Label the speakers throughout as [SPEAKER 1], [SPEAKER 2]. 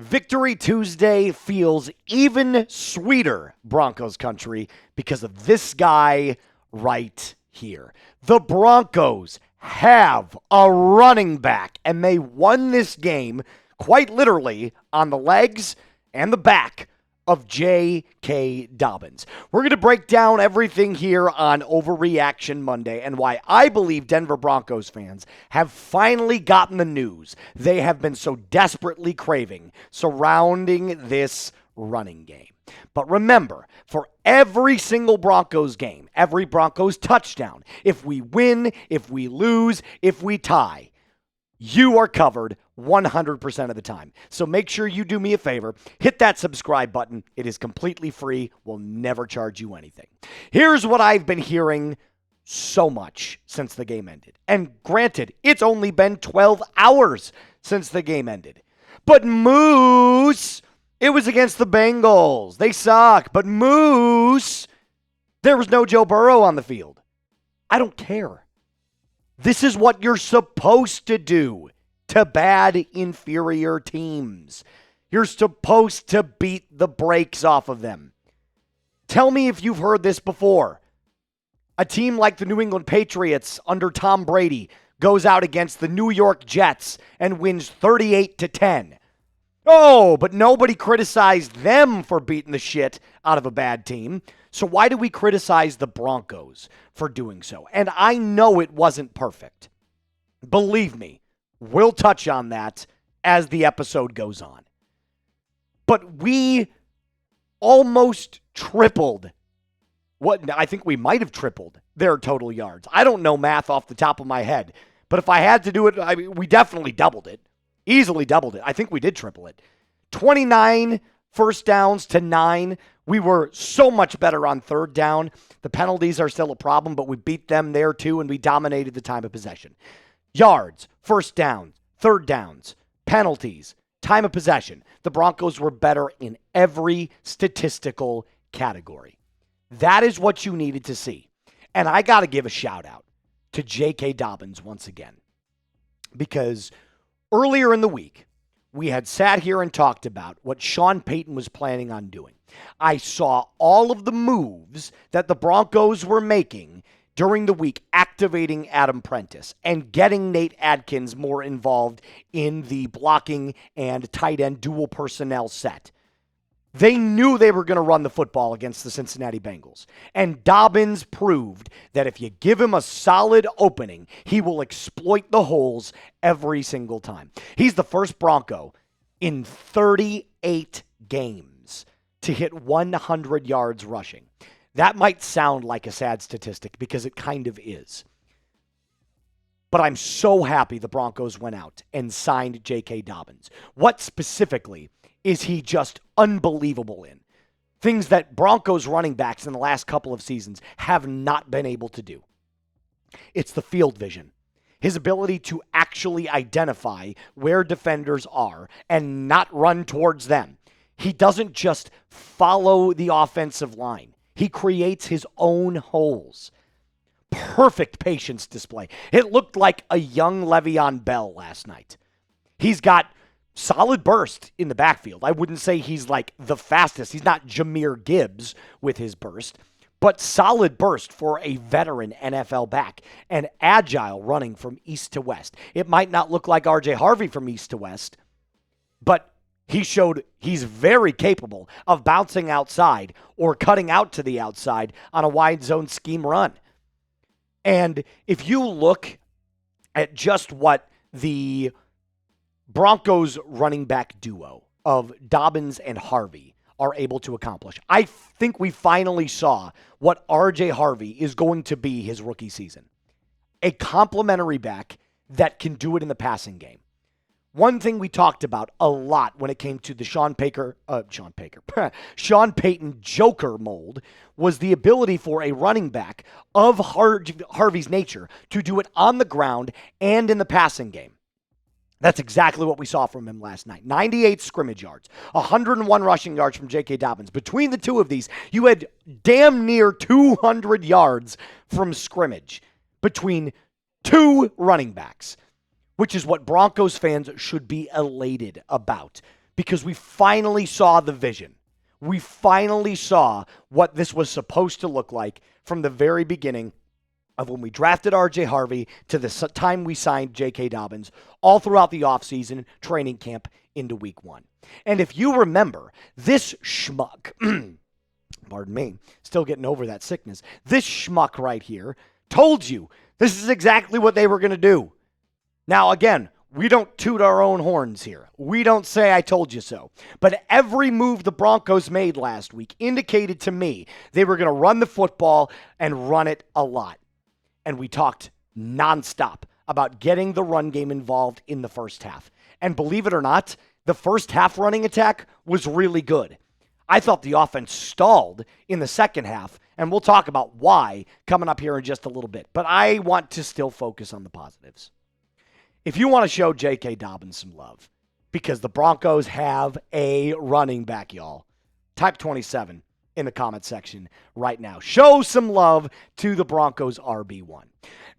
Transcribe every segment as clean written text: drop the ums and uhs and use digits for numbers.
[SPEAKER 1] Victory Tuesday feels even sweeter, Broncos country, because of this guy right here. The Broncos have a running back, and they won this game quite literally on the legs and the back of J.K. Dobbins. We're going to break down everything here on Overreaction Monday and why I believe Denver Broncos fans have finally gotten the news they have been so desperately craving surrounding this running game. But remember, for every single Broncos game, every Broncos touchdown, if we win, if we lose, if we tie, you are covered 100% of the time. So make sure you do me a favor. Hit that subscribe button. It is completely free. We'll never charge you anything. Here's what I've been hearing so much since the game ended. And granted, it's only been 12 hours since the game ended. But Moose, it was against the Bengals. They suck. But Moose, there was no Joe Burrow on the field. I don't care. This is what you're supposed to do to bad, inferior teams. You're supposed to beat the brakes off of them. Tell me if you've heard this before. A team like the New England Patriots under Tom Brady goes out against the New York Jets and wins 38-10. Oh, but nobody criticized them for beating the shit out of a bad team. So why do we criticize the Broncos for doing so? And I know it wasn't perfect. Believe me, we'll touch on that as the episode goes on. But we almost tripled I think we might have tripled their total yards. I don't know math off the top of my head. But if I had to do it, we definitely doubled it. Easily doubled it. I think we did triple it. 29 first downs to 9. We were so much better on third down. The penalties are still a problem, but we beat them there too, and we dominated the time of possession. Yards, first downs, third downs, penalties, time of possession. The Broncos were better in every statistical category. That is what you needed to see. And I got to give a shout out to J.K. Dobbins once again, because earlier in the week, we had sat here and talked about what Sean Payton was planning on doing. I saw all of the moves that the Broncos were making during the week, activating Adam Prentice and getting Nate Adkins more involved in the blocking and tight end dual personnel set. They knew they were going to run the football against the Cincinnati Bengals. And Dobbins proved that if you give him a solid opening, he will exploit the holes every single time. He's the first Bronco in 38 games to hit 100 yards rushing. That might sound like a sad statistic because it kind of is. But I'm so happy the Broncos went out and signed J.K. Dobbins. What specifically is he just unbelievable in? Things that Broncos running backs in the last couple of seasons have not been able to do. It's the field vision. His ability to actually identify where defenders are and not run towards them. He doesn't just follow the offensive line. He creates his own holes. Perfect patience display. It looked like a young Le'Veon Bell last night. He's got solid burst in the backfield. I wouldn't say he's like the fastest. He's not Jahmyr Gibbs with his burst, but solid burst for a veteran NFL back and agile running from east to west. It might not look like R.J. Harvey from east to west, but he showed he's very capable of bouncing outside or cutting out to the outside on a wide zone scheme run. And if you look at just what the Broncos running back duo of Dobbins and Harvey are able to accomplish, I think we finally saw what R.J. Harvey is going to be his rookie season. A complementary back that can do it in the passing game. One thing we talked about a lot when it came to the Sean Payton Joker mold was the ability for a running back of Harvey's nature to do it on the ground and in the passing game. That's exactly what we saw from him last night. 98 scrimmage yards, 101 rushing yards from J.K. Dobbins. Between the two of these, you had damn near 200 yards from scrimmage between two running backs, which is what Broncos fans should be elated about. because we finally saw the vision. We finally saw what this was supposed to look like from the very beginning of when we drafted R.J. Harvey to the time we signed J.K. Dobbins, all throughout the offseason, training camp into week 1. And if you remember, this schmuck, pardon me, still getting over that sickness, this schmuck right here told you this is exactly what they were going to do. Now, again, we don't toot our own horns here. We don't say I told you so. But every move the Broncos made last week indicated to me they were going to run the football and run it a lot. And we talked nonstop about getting the run game involved in the first half. And believe it or not, the first half running attack was really good. I thought the offense stalled in the second half, and we'll talk about why coming up here in just a little bit. But I want to still focus on the positives. If you want to show J.K. Dobbins some love, because the Broncos have a running back, y'all, type 27 in the comment section right now. Show some love to the Broncos RB1.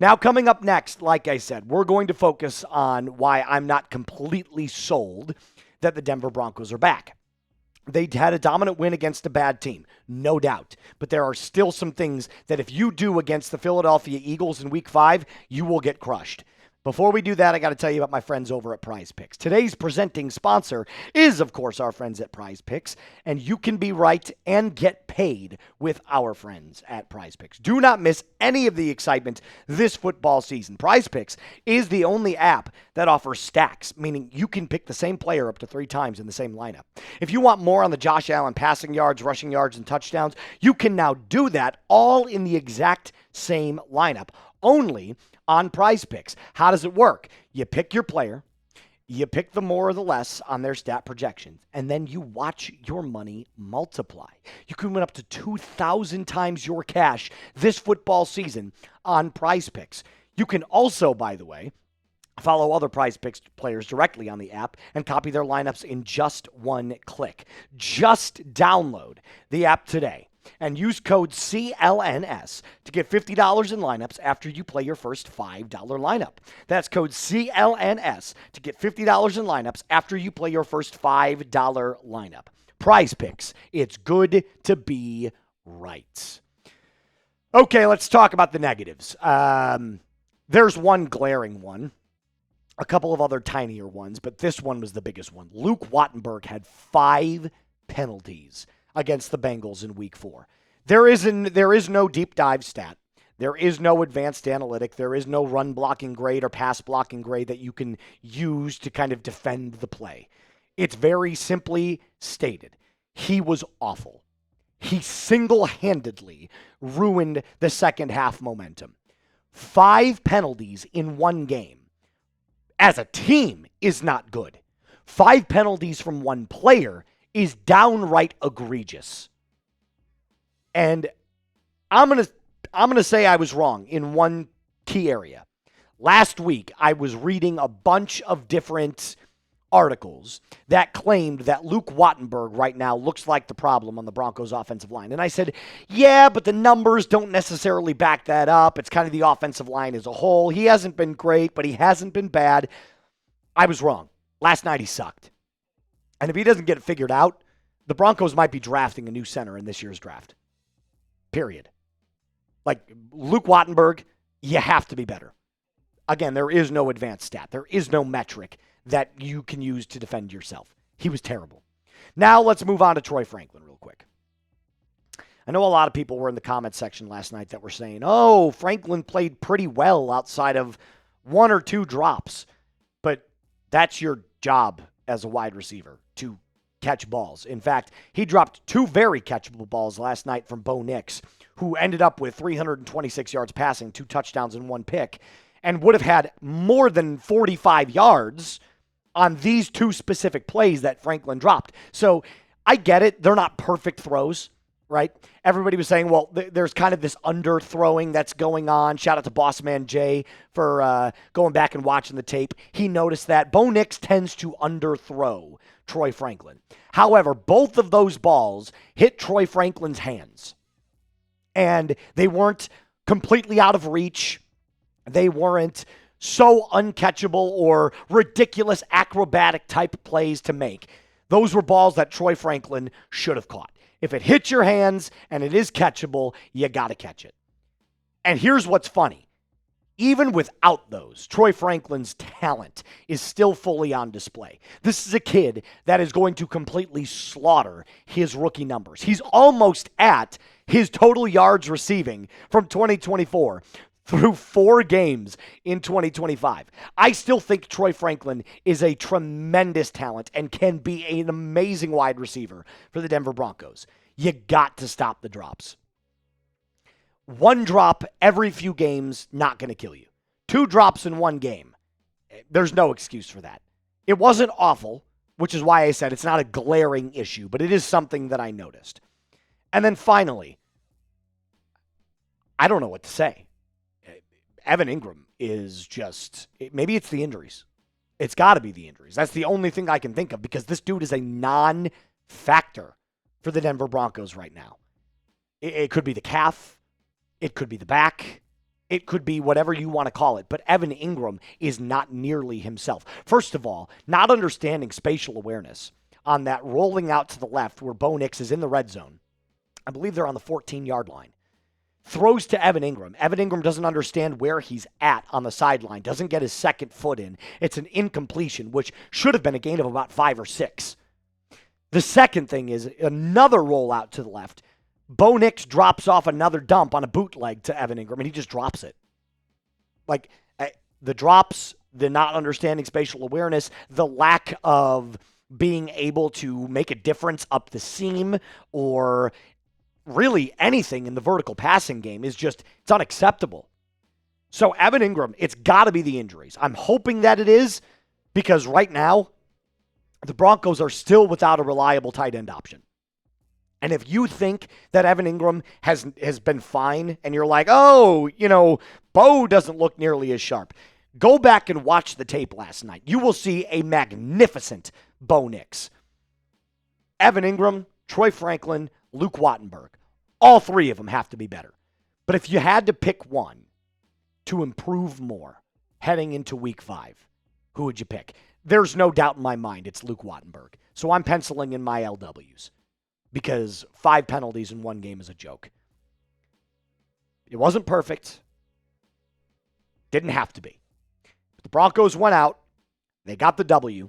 [SPEAKER 1] Now, coming up next, like I said, we're going to focus on why I'm not completely sold that the Denver Broncos are back. They had a dominant win against a bad team, no doubt. But there are still some things that if you do against the Philadelphia Eagles in Week 5, you will get crushed. Before we do that, I got to tell you about my friends over at Prize Picks. Today's presenting sponsor is, of course, our friends at Prize Picks, and you can be right and get paid with our friends at Prize Picks. Do not miss any of the excitement this football season. Prize Picks is the only app that offers stacks, meaning you can pick the same player up to 3 times in the same lineup. If you want more on the Josh Allen passing yards, rushing yards, and touchdowns, you can now do that all in the exact same lineup, only on Prize Picks. How does it work? You pick your player, you pick the more or the less on their stat projections, and then you watch your money multiply. You can win up to 2,000 times your cash this football season on Prize Picks. You can also, by the way, follow other Prize Picks players directly on the app and copy their lineups in just one click. Just download the app today and use code CLNS to get $50 in lineups after you play your first $5 lineup. That's code CLNS to get $50 in lineups after you play your first $5 lineup. Prize Picks. It's good to be right. Okay, let's talk about the negatives. There's one glaring one. A couple of other tinier ones, but this one was the biggest one. Luke Wattenberg had 5 penalties against the Bengals in Week 4. There is no deep dive stat. There is no advanced analytic. There is no run blocking grade or pass blocking grade that you can use to kind of defend the play. It's very simply stated. He was awful. He single-handedly ruined the second half momentum. 5 penalties in one game as a team is not good. 5 penalties from one player is downright egregious. And I'm going to say I was wrong in one key area. Last week, I was reading a bunch of different articles that claimed that Luke Wattenberg right now looks like the problem on the Broncos offensive line. And I said, yeah, but the numbers don't necessarily back that up. It's kind of the offensive line as a whole. He hasn't been great, but he hasn't been bad. I was wrong. Last night he sucked. And if he doesn't get it figured out, the Broncos might be drafting a new center in this year's draft. Period. Like, Luke Wattenberg, you have to be better. Again, there is no advanced stat. There is no metric that you can use to defend yourself. He was terrible. Now let's move on to Troy Franklin real quick. I know a lot of people were in the comment section last night that were saying, oh, Franklin played pretty well outside of 1 or 2 drops. But that's your job as a wide receiver, to catch balls. In fact, he dropped 2 very catchable balls last night from Bo Nix, who ended up with 326 yards passing, 2 touchdowns and 1 pick, and would have had more than 45 yards on these 2 specific plays that Franklin dropped. So I get it. They're not perfect throws, right? Everybody was saying, well, there's kind of this underthrowing that's going on. Shout out to Boss Man Jay for going back and watching the tape. He noticed that Bo Nix tends to underthrow Troy Franklin. However, both of those balls hit Troy Franklin's hands. And they weren't completely out of reach. They weren't so uncatchable or ridiculous acrobatic type plays to make. Those were balls that Troy Franklin should have caught. If it hits your hands and it is catchable, you got to catch it. And here's what's funny. Even without those, Troy Franklin's talent is still fully on display. This is a kid that is going to completely slaughter his rookie numbers. He's almost at his total yards receiving from 2024 through 4 games in 2025. I still think Troy Franklin is a tremendous talent and can be an amazing wide receiver for the Denver Broncos. You got to stop the drops. 1 drop every few games, not going to kill you. 2 drops in 1 game, there's no excuse for that. It wasn't awful, which is why I said it's not a glaring issue, but it is something that I noticed. And then finally, I don't know what to say. Evan Engram is just, maybe it's the injuries. It's got to be the injuries. That's the only thing I can think of because this dude is a non-factor for the Denver Broncos right now. It could be the calf. It could be the back. It could be whatever you want to call it. But Evan Engram is not nearly himself. First of all, not understanding spatial awareness on that rolling out to the left where Bo Nix is in the red zone. I believe they're on the 14-yard line. Throws to Evan Engram. Evan Engram doesn't understand where he's at on the sideline. Doesn't get his second foot in. It's an incompletion, which should have been a gain of about 5 or 6. The second thing is another rollout to the left. Bo Nix drops off another dump on a bootleg to Evan Engram, and he just drops it. Like, the drops, the not understanding spatial awareness, the lack of being able to make a difference up the seam or really anything in the vertical passing game is just, it's unacceptable. So Evan Engram, it's got to be the injuries. I'm hoping that it is because right now, the Broncos are still without a reliable tight end option. And if you think that Evan Engram has been fine and you're like, oh, Bo doesn't look nearly as sharp, go back and watch the tape last night. You will see a magnificent Bo Nix. Evan Engram, Troy Franklin, Luke Wattenberg. All 3 of them have to be better. But if you had to pick one to improve more heading into week 5, who would you pick? There's no doubt in my mind it's Luke Wattenberg. So I'm penciling in my LWs because 5 penalties in 1 game is a joke. It wasn't perfect. Didn't have to be. But the Broncos went out. They got the W.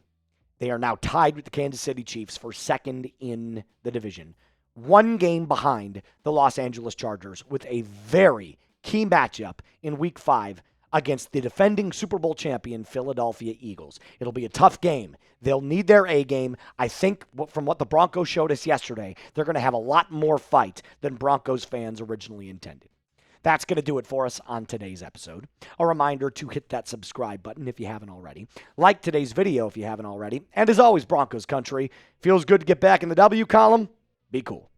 [SPEAKER 1] They are now tied with the Kansas City Chiefs for 2nd in the division. 1 game behind the Los Angeles Chargers with a very key matchup in Week 5 against the defending Super Bowl champion Philadelphia Eagles. It'll be a tough game. They'll need their A game. I think from what the Broncos showed us yesterday, they're going to have a lot more fight than Broncos fans originally intended. That's going to do it for us on today's episode. A reminder to hit that subscribe button if you haven't already. Like today's video if you haven't already. And as always, Broncos country, feels good to get back in the W column. Be cool.